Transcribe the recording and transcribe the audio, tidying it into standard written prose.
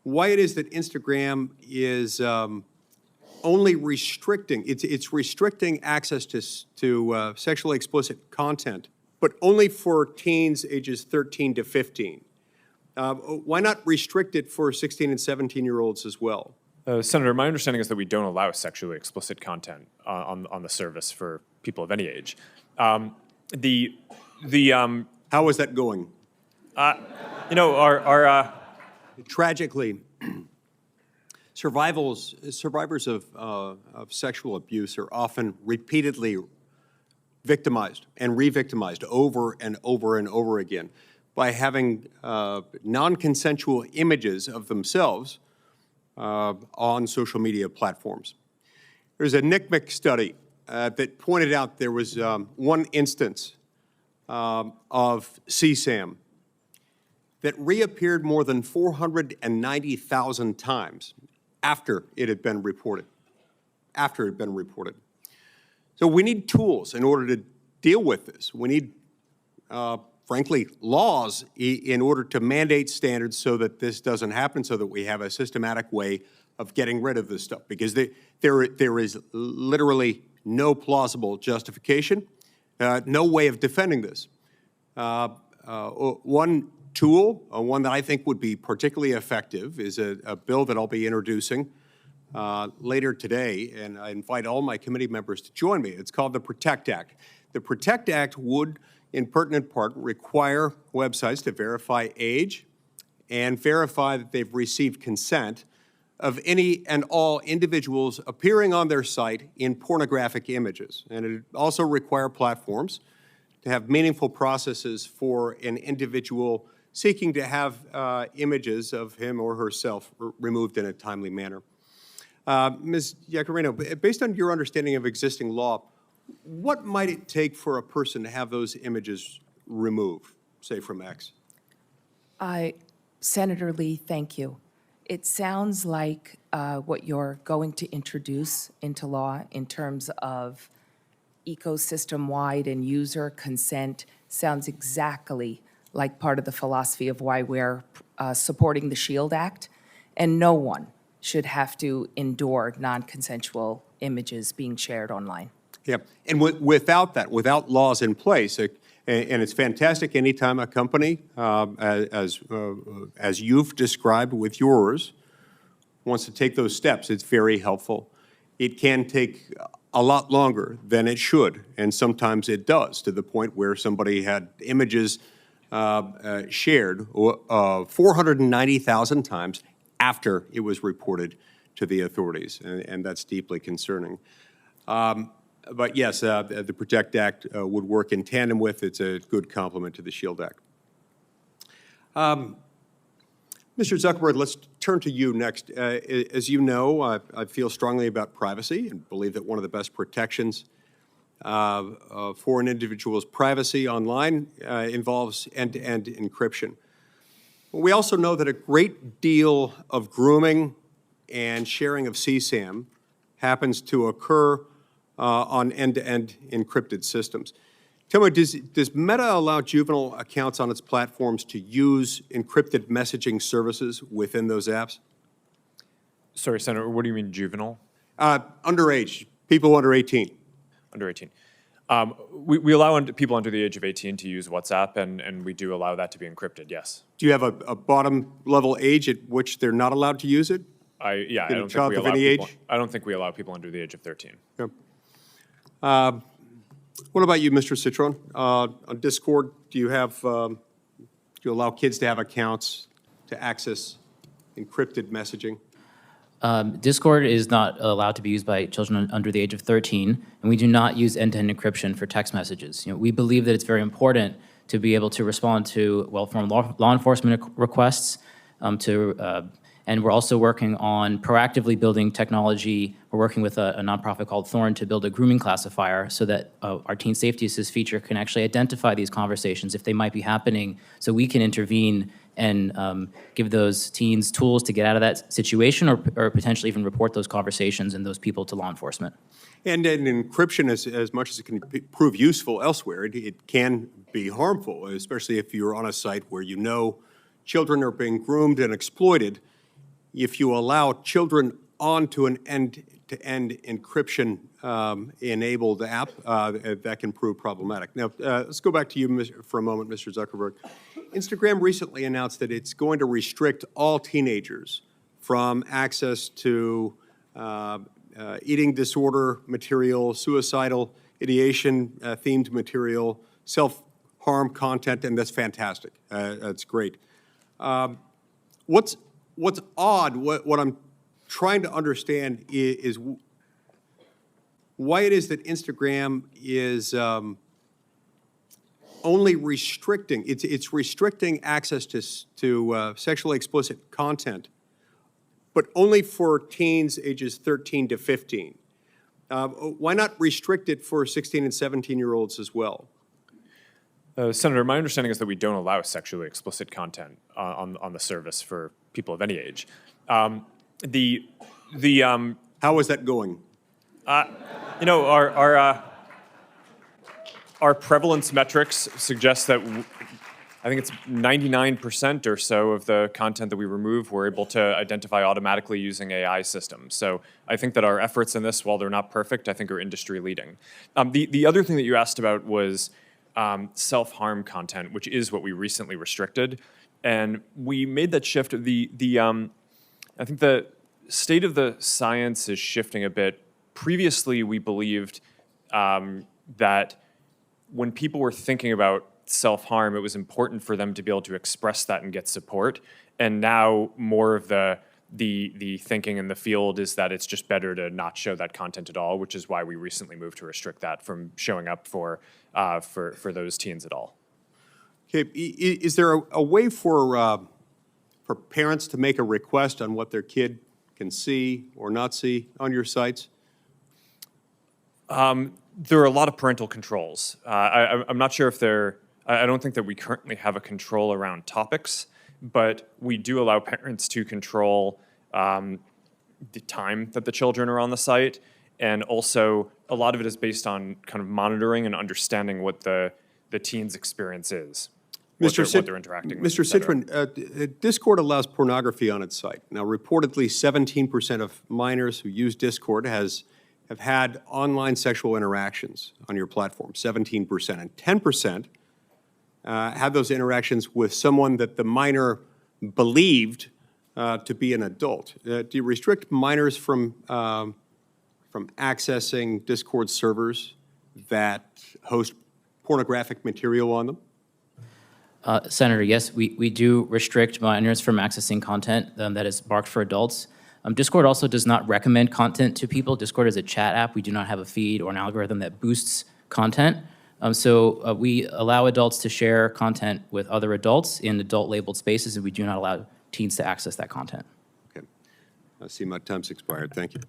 why it is that Instagram is only restricting, it's restricting access to sexually explicit content, but only for teens ages 13 to 15. Why not restrict it for 16 and 17-year-olds as well? Senator, my understanding is that we don't allow sexually explicit content on the service for people of any age. How is that going? Tragically, survivors of sexual abuse are often repeatedly victimized and re-victimized over and over and over again by having non-consensual images of themselves on social media platforms. There's a NCMEC study that pointed out there was one instance of CSAM that reappeared more than 490,000 times after it had been reported. So we need tools in order to deal with this. We need, frankly, laws in order to mandate standards so that this doesn't happen, so that we have a systematic way of getting rid of this stuff, because there is literally no plausible justification, no way of defending this. One tool, one that I think would be particularly effective, is a bill that I'll be introducing later today, and I invite all my committee members to join me. It's called the PROTECT Act. The PROTECT Act would, in pertinent part, require websites to verify age and verify that they've received consent of any and all individuals appearing on their site in pornographic images. And it would also require platforms to have meaningful processes for an individual seeking to have images of him or herself removed in a timely manner. Ms. Yaccarino, based on your understanding of existing law, what might it take for a person to have those images removed, say from X? Senator Lee, thank you. It sounds like what you're going to introduce into law in terms of ecosystem-wide and user consent sounds exactly like part of the philosophy of why we're supporting the SHIELD Act, and no one should have to endure non-consensual images being shared online. Yeah, and without that, without laws in place, and it's fantastic anytime a company, as you've described with yours, wants to take those steps, it's very helpful. It can take a lot longer than it should, and sometimes it does, to the point where somebody had images shared 490,000 times after it was reported to the authorities, and that's deeply concerning. But yes, the PROTECT Act would work in tandem with. It's a good complement to the SHIELD Act. Mr. Zuckerberg, let's turn to you next. As you know, I feel strongly about privacy and believe that one of the best protections for an individual's privacy online involves end-to-end encryption. We also know that a great deal of grooming and sharing of CSAM happens to occur on end-to-end encrypted systems. Tell me, does Meta allow juvenile accounts on its platforms to use encrypted messaging services within those apps? Sorry, Senator, what do you mean juvenile? Underage, people under 18. Under 18. We allow people under the age of 18 to use WhatsApp, and we do allow that to be encrypted, yes. Do you have a bottom level age at which they're not allowed to use it? I don't think we allow people under the age of 13. Yeah. What about you, Mr. Citron? On Discord, do you allow kids to have accounts to access encrypted messaging? Discord is not allowed to be used by children under the age of 13, and we do not use end-to-end encryption for text messages. We believe that it's very important to be able to respond to well-formed law enforcement requests, and we're also working on proactively building technology. We're working with a nonprofit called Thorn to build a grooming classifier so that our Teen Safety Assist feature can actually identify these conversations if they might be happening, so we can intervene and give those teens tools to get out of that situation, or potentially even report those conversations and those people to law enforcement. And encryption, as much as it can prove useful elsewhere, it can be harmful, especially if you're on a site where you know children are being groomed and exploited. if you allow children onto an end-to-end encryption enabled app, that can prove problematic. Now, let's go back to you for a moment, Mr. Zuckerberg. Instagram recently announced that it's going to restrict all teenagers from access to eating disorder material, suicidal ideation themed material, self-harm content, and that's fantastic. That's great. What's odd, what I'm trying to understand is why it is that Instagram is only restricting, it's restricting access to sexually explicit content, but only for teens ages 13 to 15. Why not restrict it for 16 and 17-year-olds as well? Senator, my understanding is that we don't allow sexually explicit content on the service for people of any age. How is that going? You know, our prevalence metrics suggest that I think it's 99% or so of the content that we remove, we're able to identify automatically using AI systems. So I think that our efforts in this, while they're not perfect, I think are industry leading. The other thing that you asked about was self-harm content, which is what we recently restricted. And we made that shift. I think the state of the science is shifting a bit. Previously, we believed that when people were thinking about self-harm, it was important for them to be able to express that and get support. And now more of the thinking in the field is that it's just better to not show that content at all, which is why we recently moved to restrict that from showing up for those teens at all. Okay, is there a way for parents to make a request on what their kid can see or not see on your sites? There are a lot of parental controls. I'm not sure if I don't think that we currently have a control around topics, but we do allow parents to control the time that the children are on the site. And also, a lot of it is based on kind of monitoring and understanding what the teen's experience is, what they're interacting with. Mr. Citrin, Discord allows pornography on its site. Now, reportedly, 17% of minors who use Discord have had online sexual interactions on your platform, 17%. And 10% have those interactions with someone that the minor believed to be an adult. Do you restrict minors from accessing Discord servers that host pornographic material on them? Senator, yes, we do restrict minors from accessing content that is marked for adults. Discord also does not recommend content to people. Discord is a chat app. We do not have a feed or an algorithm that boosts content. So we allow adults to share content with other adults in adult-labeled spaces, and we do not allow teens to access that content. Okay. I see my time's expired. Thank you.